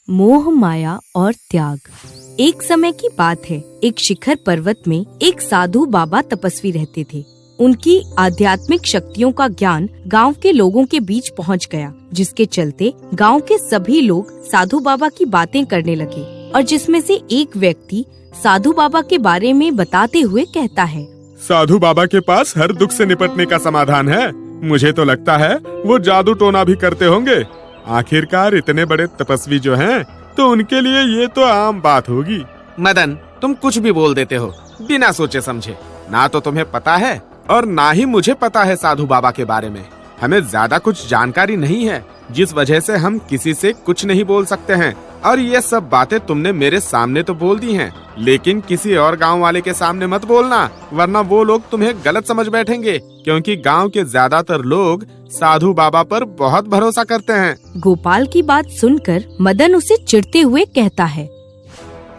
मोह माया और त्याग। एक समय की बात है, एक शिखर पर्वत में एक साधु बाबा तपस्वी रहते थे। उनकी आध्यात्मिक शक्तियों का ज्ञान गांव के लोगों के बीच पहुंच गया, जिसके चलते गांव के सभी लोग साधु बाबा की बातें करने लगे। और जिसमें से एक व्यक्ति साधु बाबा के बारे में बताते हुए कहता है, साधु बाबा के पास हर दुख से निपटने का समाधान है। मुझे तो लगता है वो जादू टोना भी करते होंगे। आखिरकार इतने बड़े तपस्वी जो हैं, तो उनके लिए ये तो आम बात होगी। मदन, तुम कुछ भी बोल देते हो बिना सोचे समझे। ना तो तुम्हें पता है और ना ही मुझे पता है साधु बाबा के बारे में। हमें ज्यादा कुछ जानकारी नहीं है, जिस वजह से हम किसी से कुछ नहीं बोल सकते हैं। और ये सब बातें तुमने मेरे सामने तो बोल दी हैं, लेकिन किसी और गांव वाले के सामने मत बोलना, वरना वो लोग तुम्हें गलत समझ बैठेंगे। क्योंकि गांव के ज्यादातर लोग साधु बाबा पर बहुत भरोसा करते हैं। गोपाल की बात सुनकर मदन उसे चिढ़ते हुए कहता है,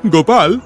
गोपाल,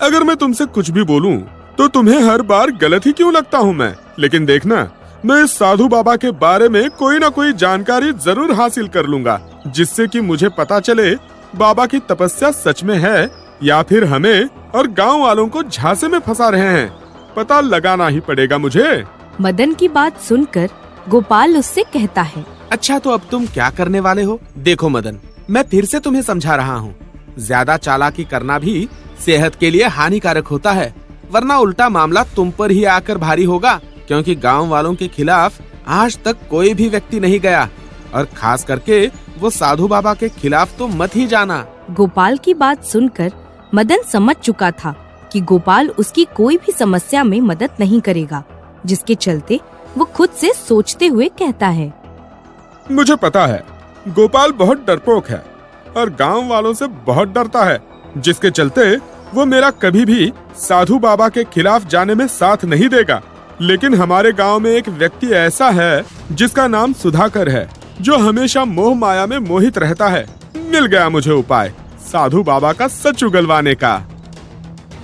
अगर मैं तुमसे कुछ भी बोलूं, तो तुम्हें हर बार गलत ही क्यों लगता हूं मैं? लेकिन देखना, मैं इस साधु बाबा के बारे में कोई न कोई जानकारी जरूर हासिल कर लूंगा, जिससे कि मुझे पता चले बाबा की तपस्या सच में है या फिर हमें और गांव वालों को झांसे में फंसा रहे हैं। पता लगाना ही पड़ेगा मुझे। मदन की बात सुनकर गोपाल उससे कहता है, अच्छा, तो अब तुम क्या करने वाले हो? देखो मदन, मैं फिर से तुम्हें समझा रहा हूँ, ज्यादा चालाकी करना भी सेहत के लिए हानिकारक होता है, वरना उल्टा मामला तुम पर ही आकर भारी होगा। क्योंकि गांव वालों के खिलाफ आज तक कोई भी व्यक्ति नहीं गया, और खास करके वो साधु बाबा के खिलाफ तो मत ही जाना। गोपाल की बात सुनकर मदन समझ चुका था कि गोपाल उसकी कोई भी समस्या में मदद नहीं करेगा, जिसके चलते वो खुद से सोचते हुए कहता है, मुझे पता है गोपाल बहुत डरपोक है और गांव वालों से बहुत डरता है, जिसके चलते वो मेरा कभी भी साधु बाबा के खिलाफ जाने में साथ नहीं देगा। लेकिन हमारे गांव में एक व्यक्ति ऐसा है जिसका नाम सुधाकर है, जो हमेशा मोह माया में मोहित रहता है। मिल गया मुझे उपाय साधु बाबा का सच उगलवाने का।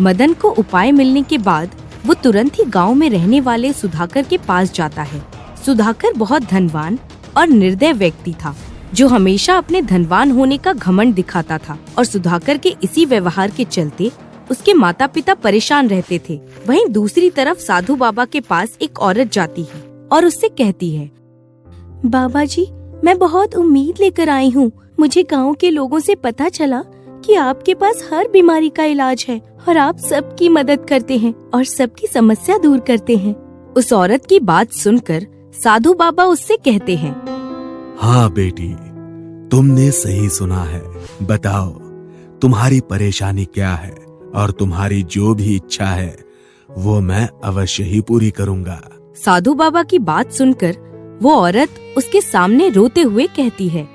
मदन को उपाय मिलने के बाद वो तुरंत ही गांव में रहने वाले सुधाकर के पास जाता है। सुधाकर बहुत धनवान और निर्दय व्यक्ति था, जो हमेशा अपने धनवान होने का घमंड दिखाता था। और सुधाकर के इसी व्यवहार के चलते उसके माता पिता परेशान रहते थे। वहीं दूसरी तरफ साधु बाबा के पास एक औरत जाती है और उससे कहती है, बाबा जी, मैं बहुत उम्मीद लेकर आई हूँ। मुझे गांव के लोगों से पता चला कि आपके पास हर बीमारी का इलाज है और आप सबकी मदद करते हैं और सबकी समस्या दूर करते हैं। उस औरत की बात सुनकर साधु बाबा उससे कहते हैं, हाँ बेटी, तुमने सही सुना है। बताओ, तुम्हारी परेशानी क्या है, और तुम्हारी जो भी इच्छा है वो मैं अवश्य ही पूरी करूँगा। साधु बाबा की बात सुनकर वो औरत उसके सामने रोते हुए कहती है,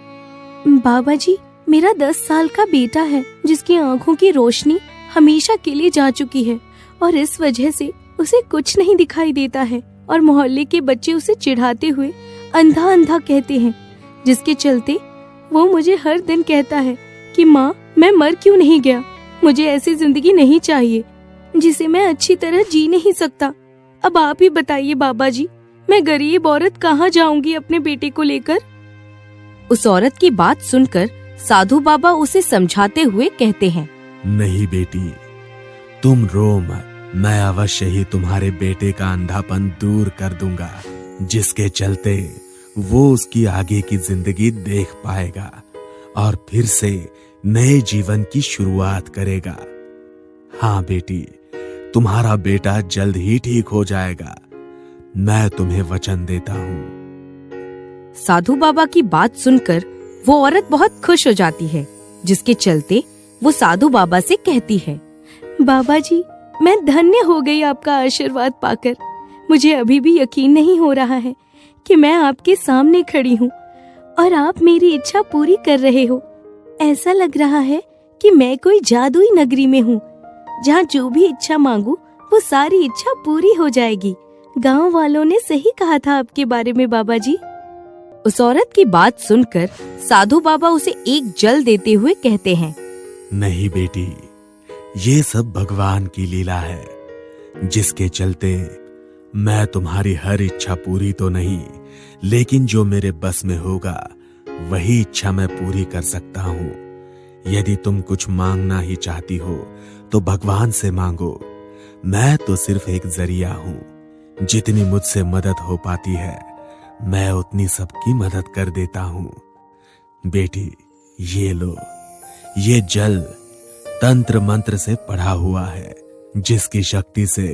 बाबा जी, मेरा 10 साल का बेटा है, जिसकी आँखों की रोशनी हमेशा के लिए जा चुकी है और इस वजह से उसे कुछ नहीं दिखाई देता है। और मोहल्ले के बच्चे उसे चिढ़ाते हुए अंधा अंधा कहते हैं, जिसके चलते वो मुझे हर दिन कहता है कि माँ, मैं मर क्यों नहीं गया? मुझे ऐसी जिंदगी नहीं चाहिए जिसे मैं अच्छी तरह जी नहीं सकता। अब आप ही बताइए बाबा जी, मैं गरीब औरत कहाँ जाऊंगी अपने बेटे को लेकर? उस औरत की बात सुनकर साधु बाबा उसे समझाते हुए कहते हैं, नहीं बेटी, तुम रो मत। मैं अवश्य ही तुम्हारे बेटे का अंधापन दूर कर दूंगा, जिसके चलते वो उसकी आगे की जिंदगी देख पाएगा और फिर से नए जीवन की शुरुआत करेगा। हाँ बेटी, तुम्हारा बेटा जल्द ही ठीक हो जाएगा, मैं तुम्हें वचन देता हूँ। साधु बाबा की बात सुनकर वो औरत बहुत खुश हो जाती है, जिसके चलते वो साधु बाबा से कहती है, बाबा जी, मैं धन्य हो गई आपका आशीर्वाद पाकर। मुझे अभी भी यकीन नहीं हो रहा है कि मैं आपके सामने खड़ी हूँ और आप मेरी इच्छा पूरी कर रहे हो। ऐसा लग रहा है कि मैं कोई जादुई नगरी में हूँ, जहाँ जो भी इच्छा मांगू वो सारी इच्छा पूरी हो जाएगी। गांव वालों ने सही कहा था आपके बारे में बाबा जी। उस औरत की बात सुनकर साधु बाबा उसे एक जल देते हुए कहते हैं, नहीं बेटी, ये सब भगवान की लीला है, जिसके चलते मैं तुम्हारी हर इच्छा पूरी तो नहीं, लेकिन जो मेरे बस में होगा वही इच्छा मैं पूरी कर सकता हूँ। यदि तुम कुछ मांगना ही चाहती हो तो भगवान से मांगो। मैं तो सिर्फ एक जरिया हूं। जितनी मुझसे मदद हो पाती है मैं उतनी सबकी मदद कर देता हूं। बेटी, ये लो, ये जल तंत्र मंत्र से पढ़ा हुआ है, जिसकी शक्ति से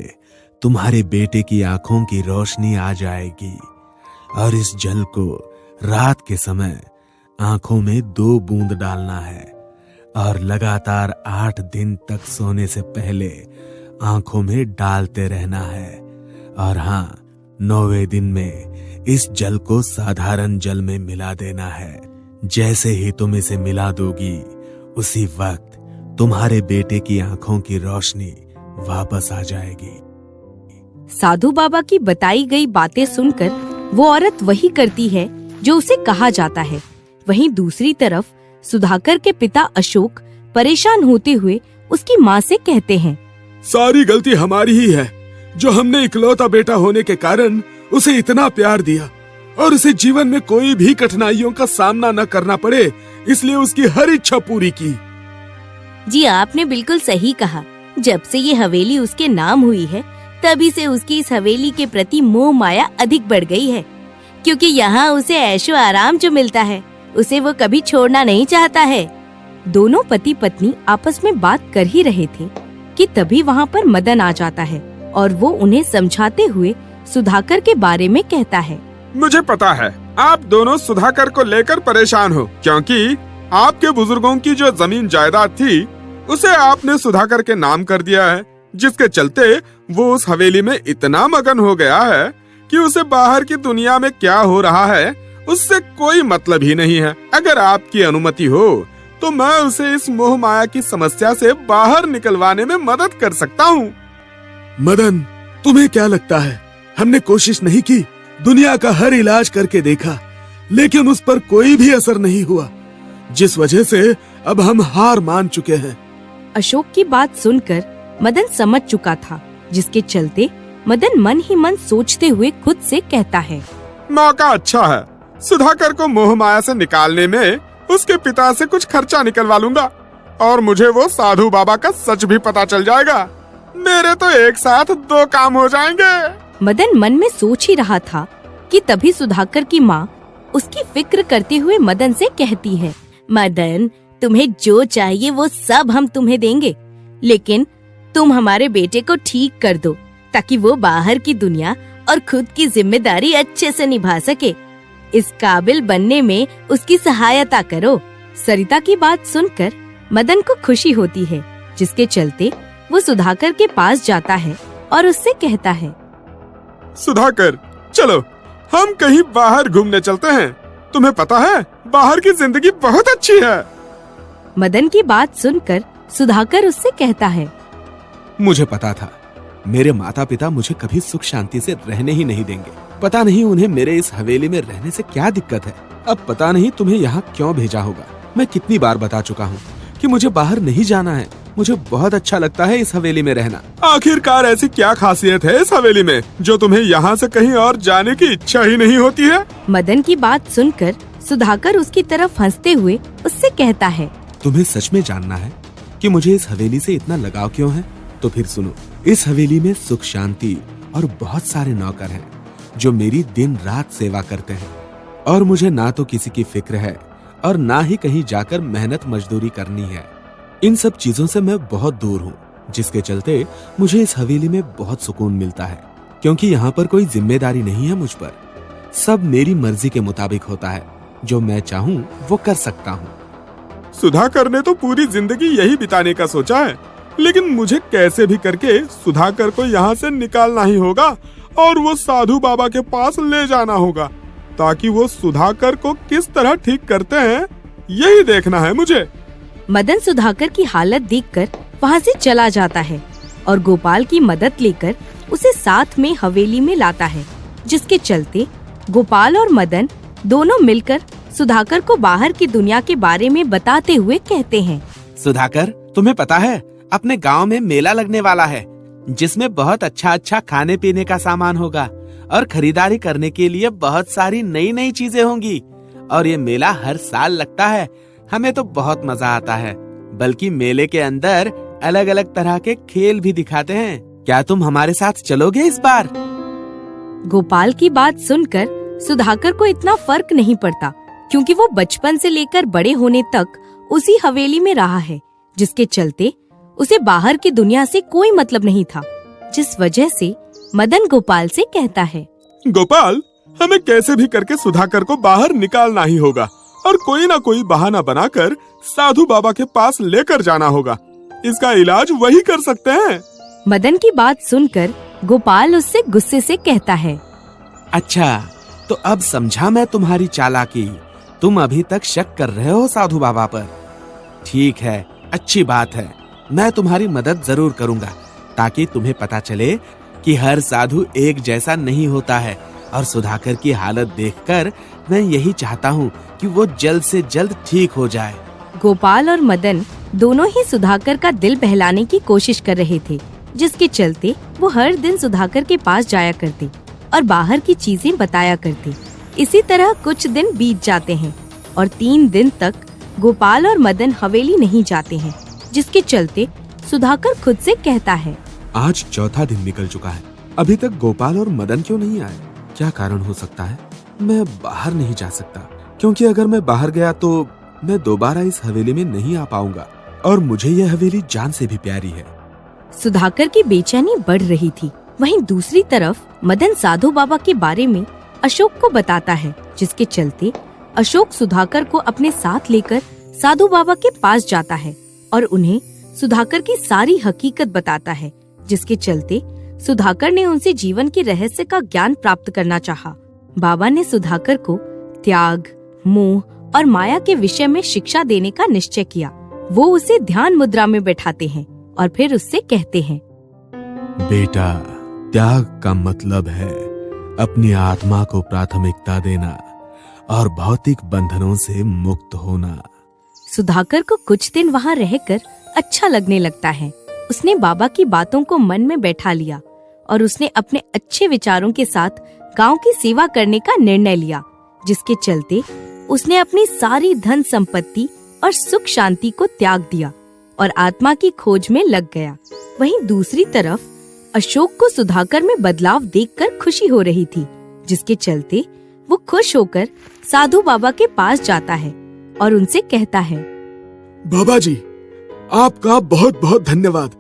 तुम्हारे बेटे की आंखों की रोशनी आ जाएगी। और इस जल को रात के समय आंखों में 2 बूंद डालना है और लगातार 8 दिन तक सोने से पहले आंखों में डालते रहना है। और हाँ, 9वें दिन में इस जल को साधारण जल में मिला देना है। जैसे ही तुम इसे मिला दोगी उसी वक्त तुम्हारे बेटे की आंखों की रोशनी वापस आ जाएगी। साधु बाबा की बताई गई बातें सुनकर वो औरत वही करती है जो उसे कहा जाता है। वहीं दूसरी तरफ सुधाकर के पिता अशोक परेशान होते हुए उसकी माँ से कहते हैं, सारी गलती हमारी ही है, जो हमने इकलौता बेटा होने के कारण उसे इतना प्यार दिया और उसे जीवन में कोई भी कठिनाइयों का सामना न करना पड़े, इसलिए उसकी हर इच्छा पूरी की। जी, आपने बिल्कुल सही कहा। जब से ये हवेली उसके नाम हुई है, तभी से उसकी इस हवेली के प्रति मोह माया अधिक बढ़ गई है, क्योंकि यहाँ उसे ऐशो आराम जो मिलता है उसे वो कभी छोड़ना नहीं चाहता है। दोनों पति पत्नी आपस में बात कर ही रहे थे कि तभी वहाँ पर मदन आ जाता है और वो उन्हें समझाते हुए सुधाकर के बारे में कहता है, मुझे पता है आप दोनों सुधाकर को लेकर परेशान हो, क्योंकि आपके बुजुर्गों की जो जमीन जायदाद थी उसे आपने सुधाकर के नाम कर दिया है, जिसके चलते वो उस हवेली में इतना मगन हो गया है कि उसे बाहर की दुनिया में क्या हो रहा है उससे कोई मतलब ही नहीं है। अगर आपकी अनुमति हो तो मैं उसे इस मोह माया की समस्या से बाहर निकलवाने में मदद कर सकता हूँ। मदन, तुम्हें क्या लगता है हमने कोशिश नहीं की? दुनिया का हर इलाज करके देखा, लेकिन उस पर कोई भी असर नहीं हुआ, जिस वजह से अब हम हार मान चुके हैं। अशोक की बात सुनकर मदन समझ चुका था, जिसके चलते मदन मन ही मन सोचते हुए खुद से कहता है, मौका अच्छा है, सुधाकर को मोह माया से निकालने में उसके पिता से कुछ खर्चा निकलवा लूंगा और मुझे वो साधु बाबा का सच भी पता चल जाएगा। मेरे तो एक साथ 2 काम हो जाएंगे। मदन मन में सोच ही रहा था कि तभी सुधाकर की माँ उसकी फिक्र करते हुए मदन से कहती है, मदन, तुम्हें जो चाहिए वो सब हम तुम्हें देंगे, लेकिन तुम हमारे बेटे को ठीक कर दो ताकि वो बाहर की दुनिया और खुद की जिम्मेदारी अच्छे से निभा सके। इस काबिल बनने में उसकी सहायता करो। सरिता की बात सुनकर मदन को खुशी होती है, जिसके चलते वो सुधाकर के पास जाता है और उससे कहता है, सुधाकर, चलो हम कहीं बाहर घूमने चलते हैं। तुम्हें पता है बाहर की जिंदगी बहुत अच्छी है। मदन की बात सुनकर सुधाकर उससे कहता है, मुझे पता था मेरे माता पिता मुझे कभी सुख शांति से रहने ही नहीं देंगे। पता नहीं उन्हें मेरे इस हवेली में रहने से क्या दिक्कत है। अब पता नहीं तुम्हें यहाँ क्यों भेजा होगा। मैं कितनी बार बता चुका हूँ कि मुझे बाहर नहीं जाना है। मुझे बहुत अच्छा लगता है इस हवेली में रहना। आखिरकार ऐसी क्या खासियत है इस हवेली में जो तुम्हें यहाँ से कहीं और जाने की इच्छा ही नहीं होती है? मदन की बात सुनकर सुधाकर उसकी तरफ हंसते हुए उससे कहता है, तुम्हें सच में जानना है कि मुझे इस हवेली से इतना लगाव क्यों है? तो फिर सुनो, इस हवेली में सुख शांति और बहुत सारे नौकर हैं जो मेरी दिन रात सेवा करते हैं और मुझे ना तो किसी की फिक्र है और ना ही कहीं जाकर मेहनत मजदूरी करनी है। इन सब चीजों से मैं बहुत दूर हूँ, जिसके चलते मुझे इस हवेली में बहुत सुकून मिलता है, क्योंकि यहाँ पर कोई जिम्मेदारी नहीं है मुझ पर। सब मेरी मर्जी के मुताबिक होता है। जो मैं चाहूँ वो कर सकता हूँ। सुधाकर ने तो पूरी जिंदगी यही बिताने का सोचा है, लेकिन मुझे कैसे भी करके सुधाकर को यहाँ से निकालना ही होगा और वो साधु बाबा के पास ले जाना होगा, ताकि वो सुधाकर को किस तरह ठीक करते हैं, यही देखना है मुझे। मदन सुधाकर की हालत देखकर वहाँ से चला जाता है और गोपाल की मदद लेकर उसे साथ में हवेली में लाता है, जिसके चलते गोपाल और मदन दोनों मिलकर सुधाकर को बाहर की दुनिया के बारे में बताते हुए कहते हैं, सुधाकर, तुम्हें पता है अपने गांव में मेला लगने वाला है, जिसमें बहुत अच्छा खाने पीने का सामान होगा और खरीदारी करने के लिए बहुत सारी नई नई चीजें होंगी। और ये मेला हर साल लगता है, हमें तो बहुत मजा आता है। बल्कि मेले के अंदर अलग अलग तरह के खेल भी दिखाते हैं। क्या तुम हमारे साथ चलोगे इस बार? गोपाल की बात सुनकर सुधाकर को इतना फर्क नहीं पड़ता, क्योंकि वो बचपन से लेकर बड़े होने तक उसी हवेली में रहा है, जिसके चलते उसे बाहर की दुनिया से कोई मतलब नहीं था। जिस वजह से मदन गोपाल से कहता है, गोपाल, हमें कैसे भी करके सुधाकर को बाहर निकालना ही होगा और कोई ना कोई बहाना बनाकर साधु बाबा के पास लेकर जाना होगा। इसका इलाज वही कर सकते हैं। मदन की बात सुनकर गोपाल उससे गुस्से से कहता है, अच्छा, तो अब समझा मैं तुम्हारी चालाकी। तुम अभी तक शक कर रहे हो साधु बाबा पर। ठीक है, अच्छी बात है। मैं तुम्हारी मदद जरूर करूंगा, ताकि तुम्हें पता चले कि हर साधु एक जैसा नहीं होता है। और सुधाकर की हालत देखकर मैं यही चाहता हूँ कि वो जल्द से जल्द ठीक हो जाए। गोपाल और मदन दोनों ही सुधाकर का दिल बहलाने की कोशिश कर रहे थे, जिसके चलते वो हर दिन सुधाकर के पास जाया करते और बाहर की चीजें बताया करते। इसी तरह कुछ दिन बीत जाते हैं और 3 दिन तक गोपाल और मदन हवेली नहीं जाते हैं, जिसके चलते सुधाकर खुद से कहता है, आज चौथा दिन निकल चुका है, अभी तक गोपाल और मदन क्यों नहीं आए? क्या कारण हो सकता है? मैं बाहर नहीं जा सकता, क्योंकि अगर मैं बाहर गया तो मैं दोबारा इस हवेली में नहीं आ पाऊंगा और मुझे यह हवेली जान से भी प्यारी है। सुधाकर की बेचैनी बढ़ रही थी। वहीं दूसरी तरफ मदन साधु बाबा के बारे में अशोक को बताता है, जिसके चलते अशोक सुधाकर को अपने साथ लेकर साधु बाबा के पास जाता है और उन्हें सुधाकर की सारी हकीकत बताता है, जिसके चलते सुधाकर ने उनसे जीवन के रहस्य का ज्ञान प्राप्त करना चाहा। बाबा ने सुधाकर को त्याग, मोह और माया के विषय में शिक्षा देने का निश्चय किया। वो उसे ध्यान मुद्रा में बैठाते हैं और फिर उससे कहते हैं, बेटा, त्याग का मतलब है अपनी आत्मा को प्राथमिकता देना और भौतिक बंधनों से मुक्त होना। सुधाकर को कुछ दिन वहाँ रहकर अच्छा लगने लगता है। उसने बाबा की बातों को मन में बैठा लिया और उसने अपने अच्छे विचारों के साथ गांव की सेवा करने का निर्णय लिया, जिसके चलते उसने अपनी सारी धन संपत्ति और सुख शांति को त्याग दिया और आत्मा की खोज में लग गया। वहीं दूसरी तरफ अशोक को सुधाकर में बदलाव देखकर खुशी हो रही थी, जिसके चलते वो खुश होकर साधु बाबा के पास जाता है और उनसे कहता है, बाबा जी, आपका बहुत बहुत धन्यवाद,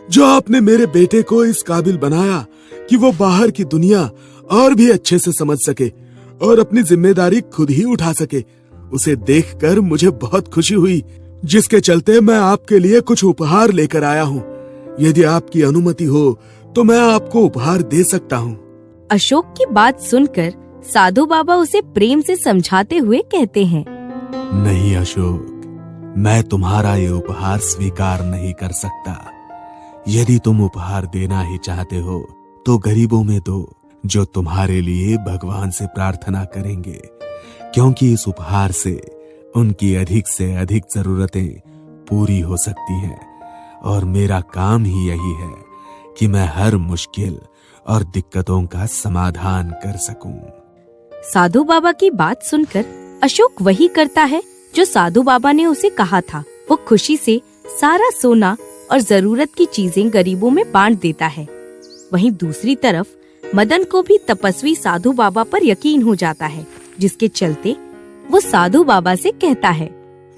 जो आपने मेरे बेटे को इस काबिल बनाया कि वो बाहर की दुनिया और भी अच्छे से समझ सके और अपनी जिम्मेदारी खुद ही उठा सके। उसे देखकर मुझे बहुत खुशी हुई, जिसके चलते मैं आपके लिए कुछ उपहार लेकर आया हूँ। यदि आपकी अनुमति हो तो मैं आपको उपहार दे सकता हूँ। अशोक की बात सुनकर साधु बाबा उसे प्रेम से समझाते हुए कहते हैं, नहीं अशोक, मैं तुम्हारा ये उपहार स्वीकार नहीं कर सकता। यदि तुम उपहार देना ही चाहते हो तो गरीबों में दो, जो तुम्हारे लिए भगवान से प्रार्थना करेंगे, क्योंकि इस उपहार से उनकी अधिक से अधिक जरूरतें पूरी हो सकती हैं और मेरा काम ही यही है कि मैं हर मुश्किल और दिक्कतों का समाधान कर सकूं। साधु बाबा की बात सुनकर अशोक वही करता है जो साधु बाबा ने उसे कहा था। वो खुशी से सारा सोना और जरूरत की चीजें गरीबों में बांट देता है। वहीं दूसरी तरफ मदन को भी तपस्वी साधु बाबा पर यकीन हो जाता है, जिसके चलते वो साधु बाबा से कहता है,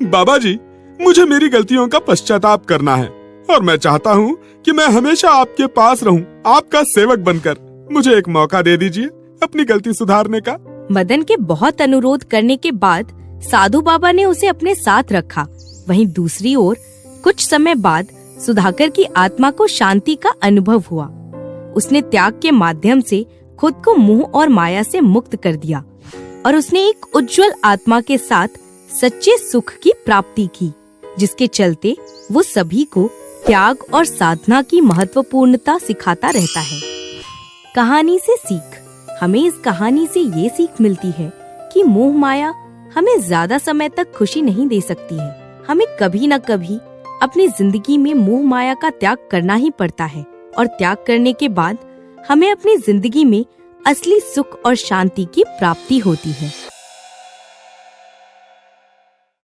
बाबा जी, मुझे मेरी गलतियों का पश्चाताप करना है और मैं चाहता हूँ कि मैं हमेशा आपके पास रहूं, आपका सेवक बनकर। मुझे एक मौका दे दीजिए अपनी गलती सुधारने का। मदन के बहुत अनुरोध करने के बाद साधु बाबा ने उसे अपने साथ रखा। वहीं दूसरी ओर कुछ समय बाद सुधाकर की आत्मा को शांति का अनुभव हुआ। उसने त्याग के माध्यम से खुद को मोह और माया से मुक्त कर दिया और उसने एक उज्जवल आत्मा के साथ सच्चे सुख की प्राप्ति की, जिसके चलते वो सभी को त्याग और साधना की महत्वपूर्णता सिखाता रहता है। कहानी से सीख। हमें इस कहानी से ये सीख मिलती है कि मोह माया हमें ज्यादा समय तक खुशी नहीं दे सकती है। हमें कभी न कभी अपनी जिंदगी में मोह माया का त्याग करना ही पड़ता है और त्याग करने के बाद हमें अपनी जिंदगी में असली सुख और शांति की प्राप्ति होती है।